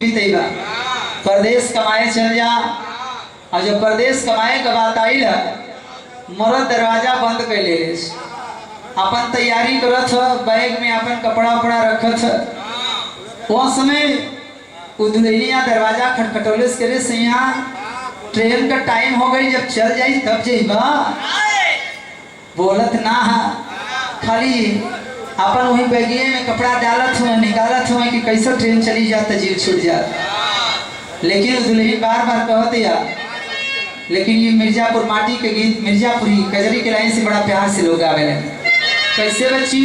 परदेश कमाए चल जा। और जब परदेश कमाए का बात आई मरद दरवाजा बंद कर ले, अपन तैयारी करत बैग में अपन कपड़ा उपड़ा रखत। वो समय दुल्हनिया दरवाजा खटखटोले करे से यहाँ ट्रेन का टाइम हो गई, जब चल जाई तब जाइबा। बोलत ना खाली अपन वही बैगिए में कपड़ा डालत हुए निकालत हुए कि कैसे ट्रेन चली जाता जीव छूट जात। लेकिन दुल्हन बार बार कहत या, लेकिन ये मिर्जापुर माटी के गीत मिर्जापुरी कजरी के लाइन से बड़ा प्यार से लोग आवे। कैसे बच्ची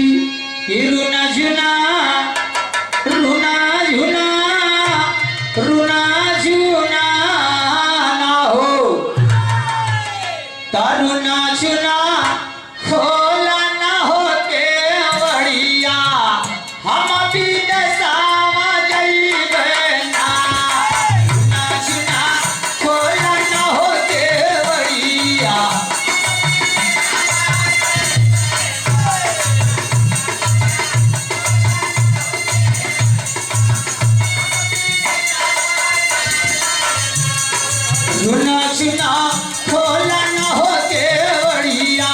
ये रुना झुना रुना झुना रुना झुना ना हो तारुना झुना खोला ना हो के बढ़िया हम भी दसावा जाइबे ना। रुना झुना खोला ना हो के बढ़िया रुना झुना खोला ना हो के बढ़िया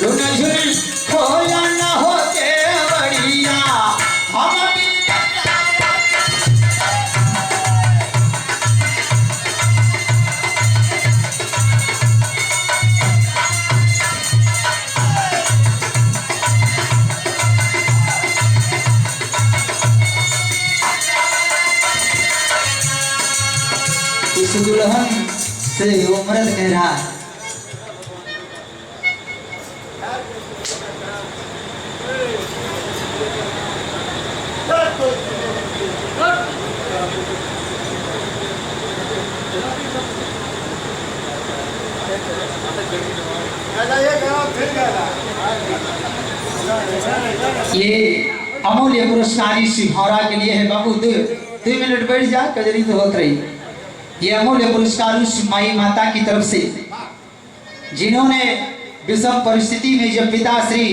रुना झुन खोला ना हो के बढ़िया हम भी इस दुल्हन से उम्र गहरा ये अमूल्य पुरस्कार श्री भौरा के लिए है। बाबू 2 मिनट बैठ जा, कजरी तो होत रही। ये अमूल्य पुरस्कार उस माई माता की तरफ से जिन्होंने विषम परिस्थिति में जब पिताश्री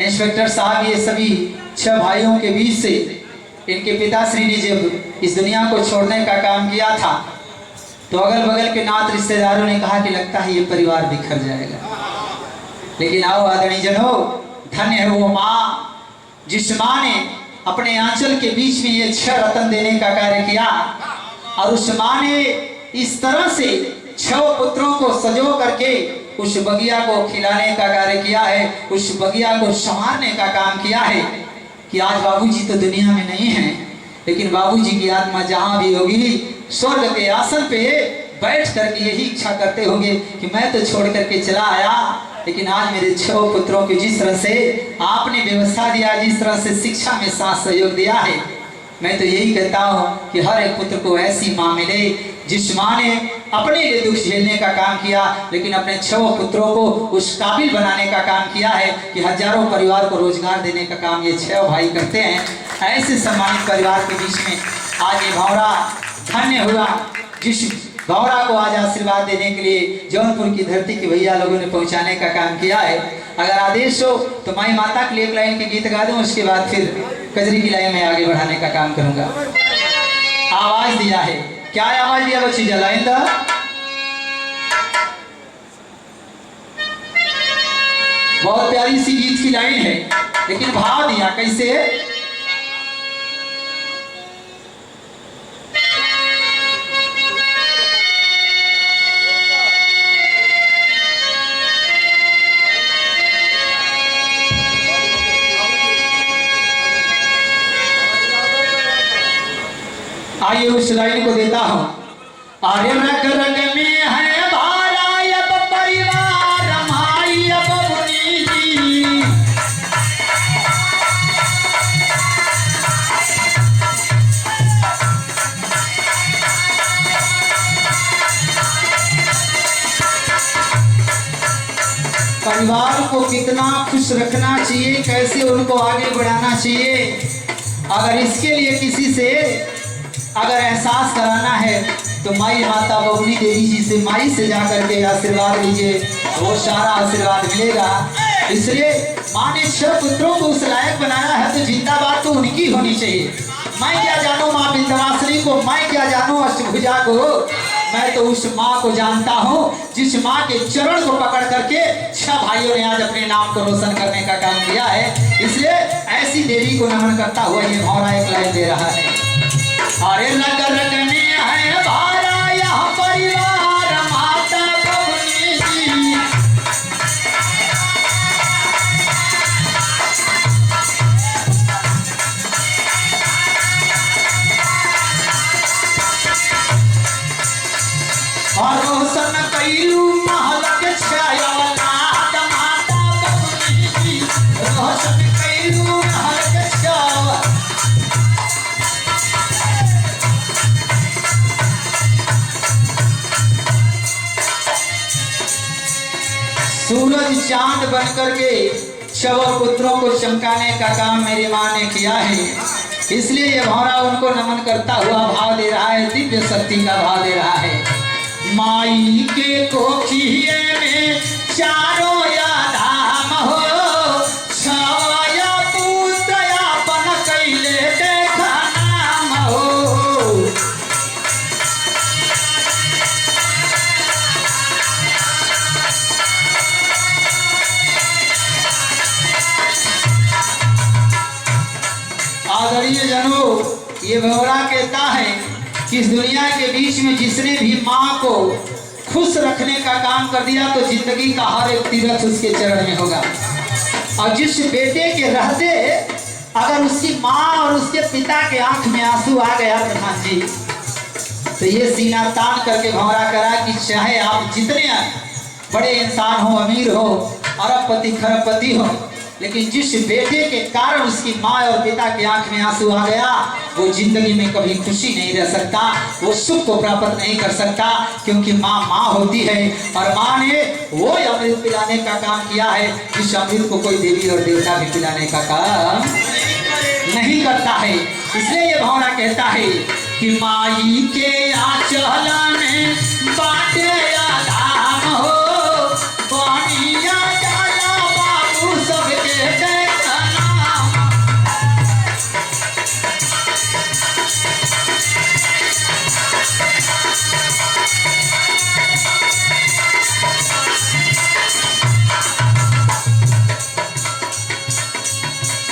इंस्पेक्टर साहब ये सभी 6 भाइयों के बीच से इनके पिताश्री ने जब इस दुनिया को छोड़ने का काम किया था, तो अगल बगल के नात रिश्तेदारों ने कहा कि लगता है ये परिवार बिखर जाएगा। लेकिन आओ आदरणीय जनों, धन्य है वो माँ जिस माँ ने अपने आंचल के बीच में ये 6 रत्न देने का कार्य किया। और उस माँ ने इस तरह से 6 पुत्रों को सजो करके उस बगिया को खिलाने का कार्य किया है, उस बगिया को संवारने का काम किया है कि आज बाबूजी तो दुनिया में नहीं हैं, लेकिन बाबूजी की आत्मा जहाँ भी होगी स्वर्ग के आसन पे बैठ करके यही इच्छा करते होंगे कि मैं तो छोड़ करके चला आया, लेकिन आज मेरे 6 पुत्रों की जिस तरह से आपने व्यवस्था दिया, जिस तरह से शिक्षा में साथ सहयोग दिया है, मैं तो यही कहता हूँ कि हर एक पुत्र को ऐसी माँ मिले जिस माँ ने अपने लिए दुख झेलने का काम किया, लेकिन अपने 6 पुत्रों को उस काबिल बनाने का काम किया है कि हजारों परिवार को रोजगार देने का काम ये 6 भाई करते हैं। ऐसे सम्मानित परिवार के बीच में आज ये भौरा धन्य हुआ, जिस भौरा को आज आशीर्वाद देने के लिए जौनपुर की धरती के भैया लोगों ने पहुंचाने का काम किया है। अगर आदेश हो तो माई माता के लिए एक लाइन के गीत गा दूं, उसके बाद फिर कजरी की लाइन में आगे बढ़ाने का काम करूंगा। आवाज दिया है, क्या आवाज दिया बच्ची जलाइन दा? बहुत प्यारी सी गीत की लाइन है, लेकिन भाव दिया कैसे? आइए उस लाइन को देता हूं। अरे रग रग में है भारा अब परिवार माई अब मुनि जी, परिवार को कितना खुश रखना चाहिए, कैसे उनको आगे बढ़ाना चाहिए। अगर इसके लिए किसी से अगर एहसास कराना है तो माई माता बबनी देवी जी से, माई से जाकर के आशीर्वाद लीजिए, वो सारा आशीर्वाद मिलेगा। इसलिए माँ ने 6 पुत्रों को उस लायक बनाया है तो जिंदाबाद तो उनकी होनी चाहिए। मैं क्या जानू माँ विंध्यवासिनी को, मैं क्या जानू अष्टभुजा को। मैं तो उस माँ को जानता हूँ जिस माँ के चरण को पकड़ करके 6 भाइयों ने आज अपने नाम को रोशन करने का काम किया है। इसलिए ऐसी देवी को नमन करता हुआ ये भौरा एक लाइन दे रहा है। अरे रग रग में है भारा यह परिवार माता बबुनी जी। और रोशन कैलू महल के छाया नाथ माता बबुनी जी। रोशन कैलू महल के छाया। सूरज चांद बनकर के 6 पुत्रों को चमकाने का काम मेरी माँ ने किया है। इसलिए ये भौरा उनको नमन करता हुआ भाव दे रहा है, दिव्य शक्ति का भाव दे रहा है। माई के कोखिए में चारों या धाम हो, छाया पूतया बन कैले देखा नाम हो। आदरणीय जनों, ये भौरा कहता है कि इस दुनिया के बीच में जिसने भी माँ को खुश रखने का काम कर दिया तो जिंदगी का हर एक तीर्थ उसके चरण में होगा। और जिस बेटे के रहते अगर उसकी माँ और उसके पिता के आंख में आंसू आ गया प्रधान जी, तो ये सीना तान करके भौरा करा कि चाहे आप जितने बड़े इंसान हो, अमीर हो, अरबपति खरबपति हो, लेकिन जिस बेटे के कारण उसकी माँ और पिता की आंख में आंसू आ गया वो जिंदगी में कभी खुशी नहीं रह सकता, वो सुख को प्राप्त नहीं कर सकता। क्योंकि माँ माँ होती है और माँ ने वो अमृत पिलाने का काम किया है जिस अमृत को कोई देवी और देवता भी पिलाने का काम नहीं करता है। इसलिए ये भौरा कहता है कि माई के आंचल में बाटे धाम हो, पानिया डाला बाबू सबके देखना।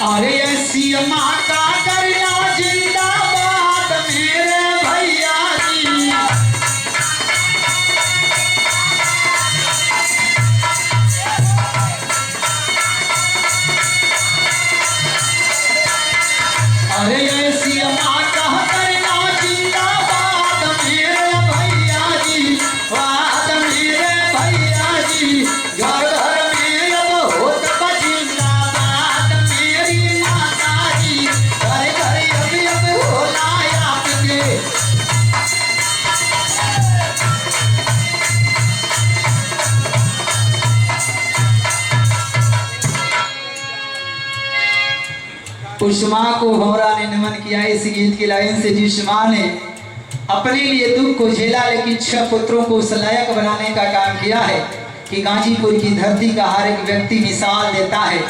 अरे ऐसी माँ का करना जिंदाबाद मेरे भैया जी। अरे ऐसी माँ का करना जिंदाबाद मेरे भैया जी, बात मेरे भैया जी। घर घर में अब होत जिंदाबाद मेरी माता जी, घर घर अब होला आपके। उस माँ को भौरा ने नमन किया इस गीत की लाइन से, जिस माँ ने अपने लिए दुख को झेला लेकिन 6 पुत्रों को उस लायक बनाने का काम किया है कि गाजीपुर की धरती का हर एक व्यक्ति मिसाल देता है।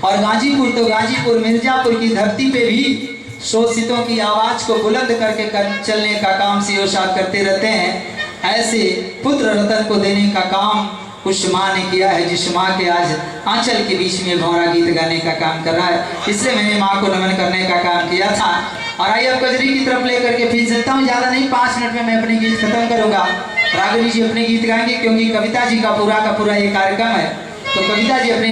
और गाजीपुर तो गाजीपुर मिर्जापुर की धरती पे भी शोषितों की आवाज को बुलंद करके चलने का काम सीओशाद करते रहते हैं। ऐसे पुत्र रतन को देने का काम उस माँ ने किया है जिस माँ के आज आंचल के बीच में भौरा गीत गाने का काम कर रहा है। इसलिए मैंने माँ को नमन करने का काम किया था। और आइए अब कजरी की तरफ लेकर के फिर चलता हूँ। ज़्यादा नहीं, 5 मिनट में मैं अपने गीत खत्म करूँगा। राघवी जी अपने गीत गाएंगे क्योंकि कविता जी का पूरा ये कार्यक्रम है। तो कविता जी अपने